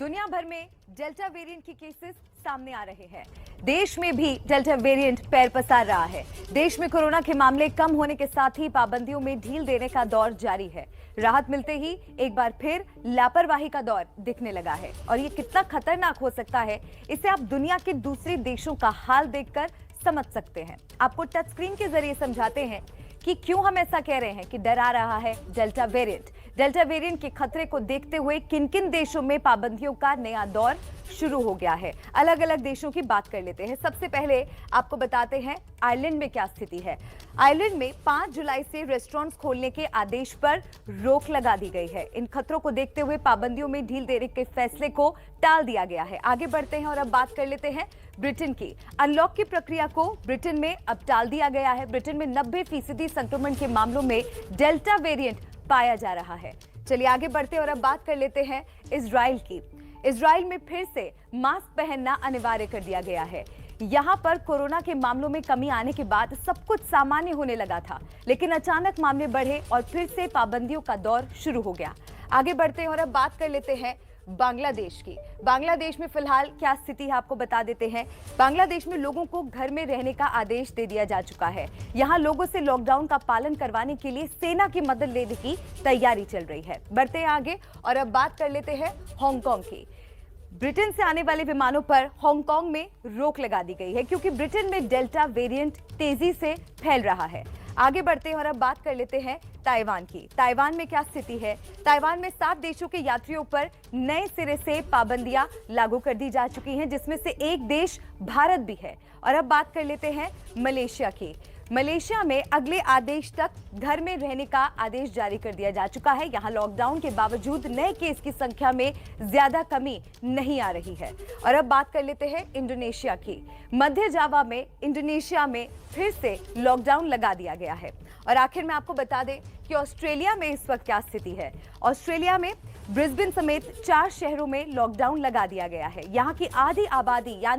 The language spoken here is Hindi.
दुनिया भर में डेल्टा वेरिएंट के केसेस सामने आ रहे हैं। देश में भी डेल्टा वेरिएंट पैर पसार रहा है। देश में कोरोना के मामले कम होने के साथ ही पाबंदियों में ढील देने का दौर जारी है। राहत मिलते ही एक बार फिर लापरवाही का दौर दिखने लगा है और ये कितना खतरनाक हो सकता है, इसे आप दुनिया के दूसरे देशों का हाल देखकर समझ सकते हैं। आपको टच स्क्रीन के जरिए समझाते हैं कि क्यों हम ऐसा कह रहे हैं कि डरा रहा है डेल्टा वेरिएंट। डेल्टा वेरिएंट के खतरे को देखते हुए किन किन देशों में पाबंदियों का नया दौर शुरू हो गया है। अलग अलग देशों की बात कर लेते हैं। सबसे पहले आपको बताते हैं आयरलैंड में क्या स्थिति है। आयरलैंड में 5 जुलाई से रेस्टोरेंट्स खोलने के आदेश पर रोक लगा दी गई है। इन खतरों को देखते हुए पाबंदियों में ढील देने के फैसले को टाल दिया गया है। आगे बढ़ते हैं और अब बात कर लेते हैं ब्रिटेन की। अनलॉक की प्रक्रिया को ब्रिटेन में अब टाल दिया गया है। ब्रिटेन में 90% संक्रमण के मामलों में डेल्टा वेरिएंट पाया जा रहा है। चलिए आगे बढ़ते हैं और अब बात कर लेते हैं इजराइल की। इजराइल में फिर से मास्क पहनना अनिवार्य कर दिया गया है। यहां पर कोरोना के मामलों में कमी आने के बाद सब कुछ सामान्य होने लगा था, लेकिन अचानक मामले बढ़े और फिर से पाबंदियों का दौर शुरू हो गया। आगे बढ़ते हैं और अब बात कर लेते हैं बांग्लादेश की। बांग्लादेश में फिलहाल क्या स्थिति है आपको बता देते हैं। बांग्लादेश में लोगों को घर में रहने का आदेश दे दिया जा चुका है। यहां लोगों से लॉकडाउन का पालन करवाने के लिए सेना की मदद लेने की तैयारी चल रही है। बढ़ते हैं आगे और अब बात कर लेते हैं हांगकांग की। ब्रिटेन से आने वाले विमानों पर हांगकांग में रोक लगा दी गई है क्योंकि ब्रिटेन में डेल्टा वेरिएंट तेजी से फैल रहा है। आगे बढ़ते हैं और अब बात कर लेते हैं ताइवान की। ताइवान में क्या स्थिति है। ताइवान में 7 देशों के यात्रियों पर नए सिरे से पाबंदियां लागू कर दी जा चुकी हैं, जिसमें से एक देश भारत भी है। और अब बात कर लेते हैं मलेशिया की। मलेशिया में अगले आदेश तक घर में रहने का आदेश जारी कर दिया जा चुका है। यहां लॉकडाउन के बावजूद नए केस की संख्या में ज्यादा कमी नहीं आ रही है। और अब बात कर लेते हैं इंडोनेशिया की। मध्य जावा में इंडोनेशिया में फिर से लॉकडाउन लगा दिया गया है। और आखिर में आपको बता दें कि ऑस्ट्रेलिया में इस वक्त क्या स्थिति है। ऑस्ट्रेलिया में ब्रिस्बेन समेत 4 शहरों में लॉकडाउन लगा दिया गया है। यहाँ की आधी आबादी यानी